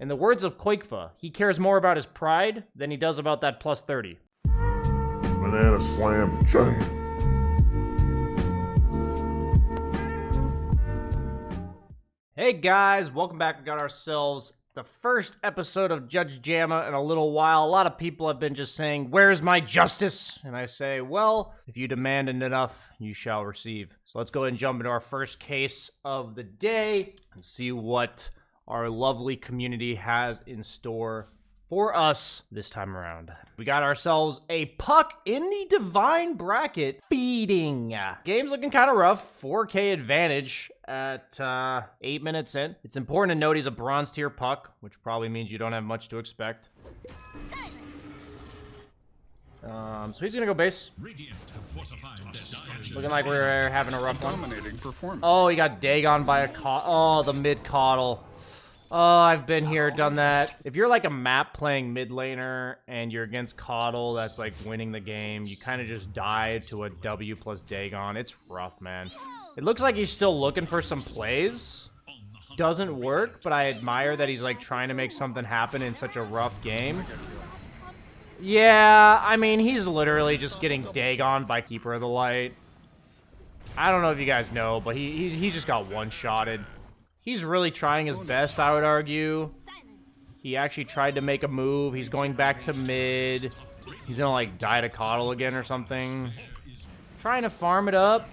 In the words of Quakefa, he cares more about his pride than he does about that plus 30. Banana slam jam. Hey guys, welcome back. We got ourselves the first episode of Judge Jamma in a little while. A lot of people have been just saying, where's my justice? And I say, well, if you demand it enough, you shall receive. So let's go ahead and jump into our first case of the day and see what our lovely community has in store for us this time around. We got ourselves a puck in the divine bracket feeding. Game's looking kind of rough. 4K advantage at 8 minutes in. It's important to note he's a bronze tier puck, which probably means you don't have much to expect. So he's gonna go base. Looking like we're having a rough one. Oh, he got Dagon by a the mid coddle. Oh, I've been here, done that. If you're like a map playing mid laner and you're against Coddle that's like winning the game, you kind of just die to a W plus Dagon. It's rough, man. It looks like he's still looking for some plays. Doesn't work, but I admire that he's like trying to make something happen in such a rough game. Yeah, I mean, he's literally just getting Dagon by Keeper of the Light. I don't know if you guys know, but he just got one-shotted. He's really trying his best, I would argue. He actually tried to make a move. He's going back to mid. He's gonna like die to Coddle again or something. Trying to farm it up.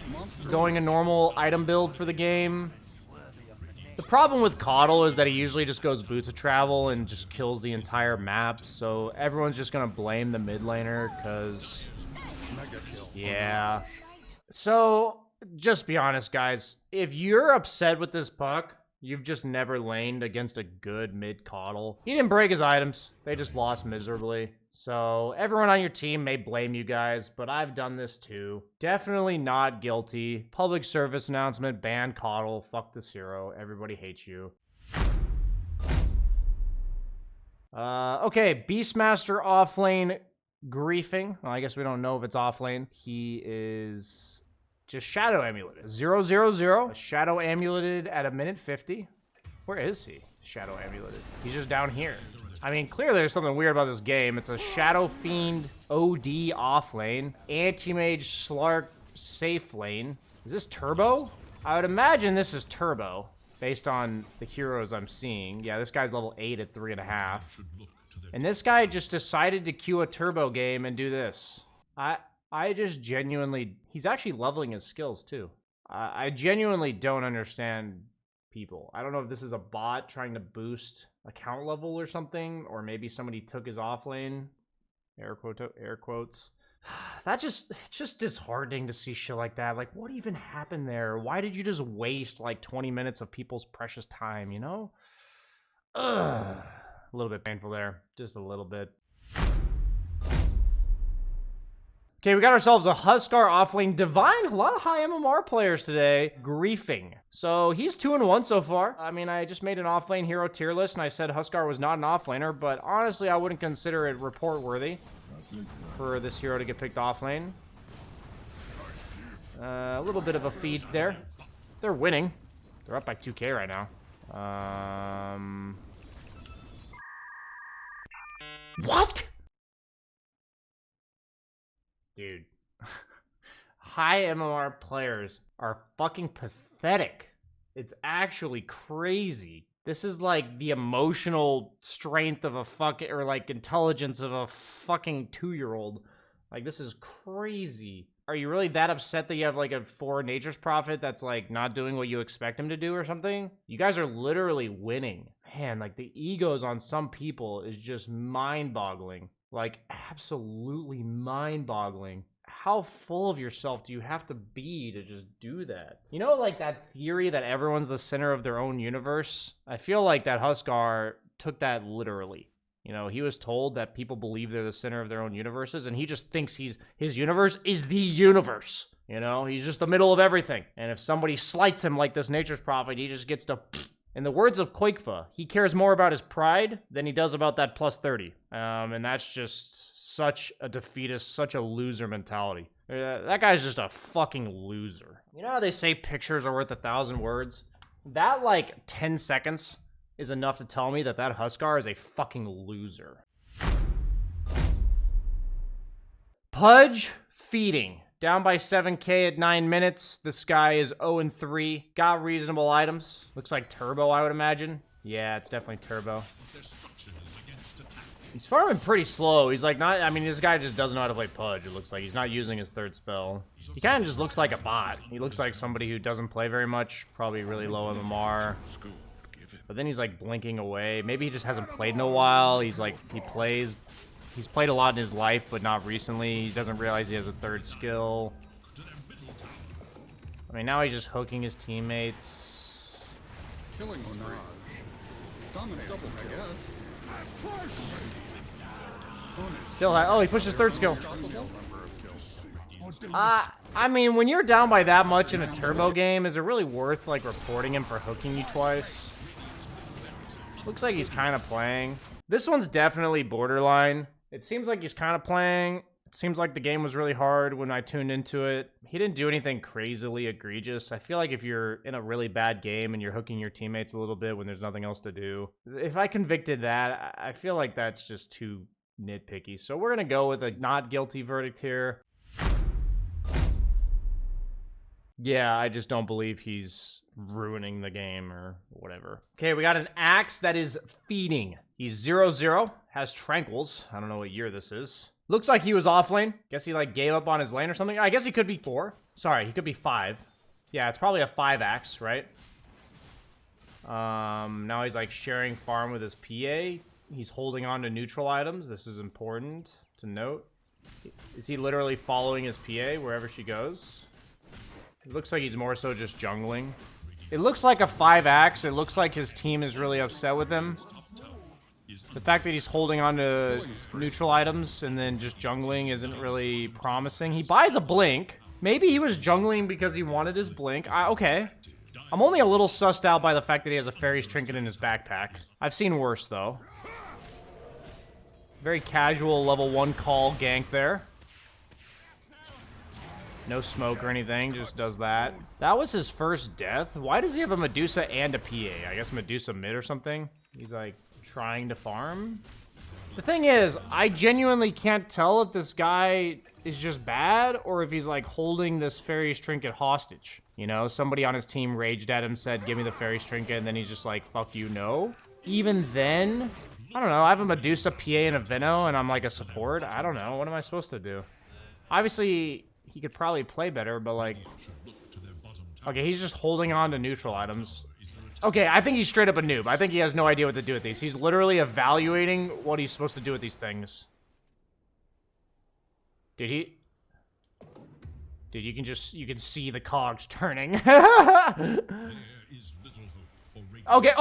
Going a normal item build for the game. The problem with Coddle is that he usually just goes Boots of Travel and just kills the entire map. So everyone's just gonna blame the mid laner because... yeah. So, just be honest, guys. If you're upset with this puck, you've just never laned against a good mid Coddle. He didn't break his items. They just lost miserably. So everyone on your team may blame you guys, but I've done this too. Definitely not guilty. Public service announcement, ban Coddle. Fuck this hero. Everybody hates you. Okay, Beastmaster offlane griefing. Well, I guess we don't know if it's offlane. He is... just Shadow Amuleted. 0-0-0. Shadow Amuleted at a minute 50. Where is he? Shadow Amuleted. He's just down here. I mean, clearly there's something weird about this game. It's a Shadow Fiend OD off lane. Anti-Mage Slark safe lane. Is this Turbo? I would imagine this is Turbo, based on the heroes I'm seeing. Yeah, this guy's level 8 at 3.5. And this guy just decided to queue a Turbo game and do this. I just genuinely... he's actually leveling his skills, too. I genuinely don't understand people. I don't know if this is a bot trying to boost account level or something, or maybe somebody took his offlane. Air quotes. It's just disheartening to see shit like that. Like, what even happened there? Why did you just waste, like, 20 minutes of people's precious time, you know? Ugh. A little bit painful there. Just a little bit. Okay, we got ourselves a Huskar offlane divine. A lot of high MMR players today. Griefing. So he's 2-1 so far. I mean, I just made an offlane hero tier list and I said Huskar was not an offlaner, but honestly, I wouldn't consider it report worthy for this hero to get picked offlane. A little bit of a feed there. They're winning. They're up by 2K right now. What? Dude, high MMR players are fucking pathetic. It's actually crazy. This is like the emotional strength of a fucking, or like intelligence of a fucking 2-year-old. Like, this is crazy. Are you really that upset that you have like a 4 Nature's Prophet that's like not doing what you expect him to do or something? You guys are literally winning. Man, like the egos on some people is just mind-boggling. Like, absolutely mind-boggling. How full of yourself do you have to be to just do that? You know, like that theory that everyone's the center of their own universe? I feel like that Huskar took that literally. You know, he was told that people believe they're the center of their own universes, and he just thinks his universe is the universe. You know, he's just the middle of everything. And if somebody slights him like this Nature's Prophet, he just gets to... In the words of Quakefa, he cares more about his pride than he does about that plus 30. And that's just such a defeatist, such a loser mentality. That guy's just a fucking loser. You know how they say pictures are worth 1,000 words? That, like, 10 seconds is enough to tell me that that Huskar is a fucking loser. Pudge feeding. Down by 7k at 9 minutes. This guy is 0-3. Got reasonable items. Looks like turbo, I would imagine. Yeah, it's definitely turbo. He's farming pretty slow. He's like not, I mean, this guy just doesn't know how to play Pudge. It looks like he's not using his third spell. He kind of just looks like a bot. He looks like somebody who doesn't play very much. Probably really low MMR. But then he's like blinking away. Maybe he just hasn't played in a while. He's like, he's played a lot in his life, but not recently. He doesn't realize he has a third skill. I mean, now he's just hooking his teammates. Killing Onage. Dominate double, I guess. Still, oh, he pushed his third skill. I mean, when you're down by that much in a turbo game, is it really worth, like, reporting him for hooking you twice? Looks like he's kind of playing. This one's definitely borderline. It seems like he's kind of playing. It seems like the game was really hard when I tuned into it. He didn't do anything crazily egregious. I feel like if you're in a really bad game and you're hooking your teammates a little bit when there's nothing else to do, if I convicted that, I feel like that's just too nitpicky. So we're going to go with a not guilty verdict here. Yeah, I just don't believe he's ruining the game or whatever. Okay, we got an axe that is feeding. He's 0-0, has tranquils. I don't know what year this is. Looks like he was off lane. Guess he like gave up on his lane or something. I guess he could be 4. Sorry, he could be 5. Yeah, it's probably a 5 axe, right? Now he's like sharing farm with his PA. He's holding on to neutral items. This is important to note. Is he literally following his PA wherever she goes? It looks like he's more so just jungling. It looks like a 5 axe. It looks like his team is really upset with him. The fact that he's holding on to neutral items and then just jungling isn't really promising. He buys a blink. Maybe he was jungling because he wanted his blink. Okay. I'm only a little sussed out by the fact that he has a fairy's trinket in his backpack. I've seen worse, though. Very casual level 1 call gank there. No smoke or anything, just does that. That was his first death. Why does he have a Medusa and a PA? I guess Medusa mid or something? He's like trying to farm. The thing is, I genuinely can't tell if this guy is just bad or if he's like holding this fairy's trinket hostage. You know, somebody on his team raged at him, said, give me the fairy's trinket, and then he's just like, fuck you, no. Even then, I don't know, I have a Medusa, PA, and a Veno, and I'm like a support. I don't know, what am I supposed to do? Obviously, he could probably play better, but like... Okay, he's just holding on to neutral items. Okay, I think he's straight up a noob. I think he has no idea what to do with these. He's literally evaluating what he's supposed to do with these things. Dude, you can see the cogs turning. Okay.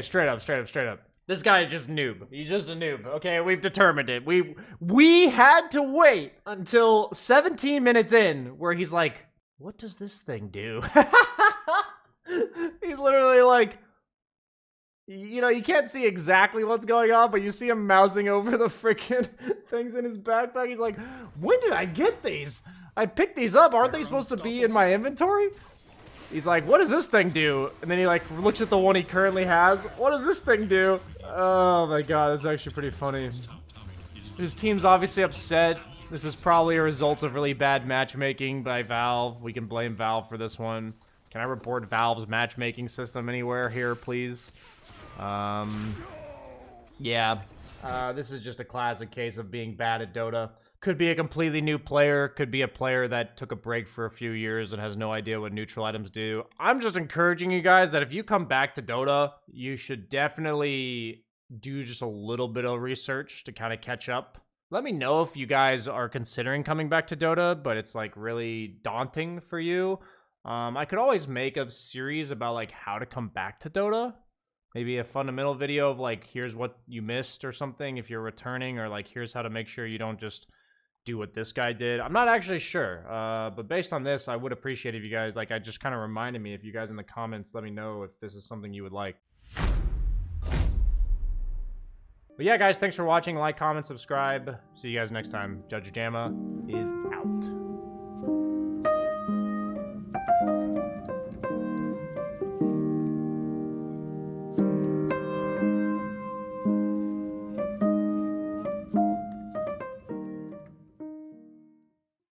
Straight up. This guy is just noob. He's just a noob. Okay, we've determined it. We had to wait until 17 minutes in where he's like, what does this thing do? He's literally like, you know, you can't see exactly what's going on, but you see him mousing over the freaking things in his backpack. He's like, when did I get these? I picked these up. Aren't they supposed to be in my inventory? He's like, what does this thing do? And then he like looks at the one he currently has. What does this thing do? Oh my god, that's actually pretty funny. His team's obviously upset. This is probably a result of really bad matchmaking by Valve. We can blame Valve for this one. Can I report Valve's matchmaking system anywhere here, please? Yeah. This is just a classic case of being bad at Dota. Could be a completely new player. Could be a player that took a break for a few years and has no idea what neutral items do. I'm just encouraging you guys that if you come back to Dota, you should definitely do just a little bit of research to kind of catch up. Let me know if you guys are considering coming back to Dota, but it's like really daunting for you. I could always make a series about like how to come back to Dota. Maybe a fundamental video of like, here's what you missed or something if you're returning, or like, here's how to make sure you don't just do what this guy did. I'm not actually sure, but based on this, I would appreciate if you guys, like, I just kind of reminded me, if you guys in the comments, let me know if this is something you would like. But yeah, guys, thanks for watching. Like, comment, subscribe. See you guys next time. Judge Jamma is out.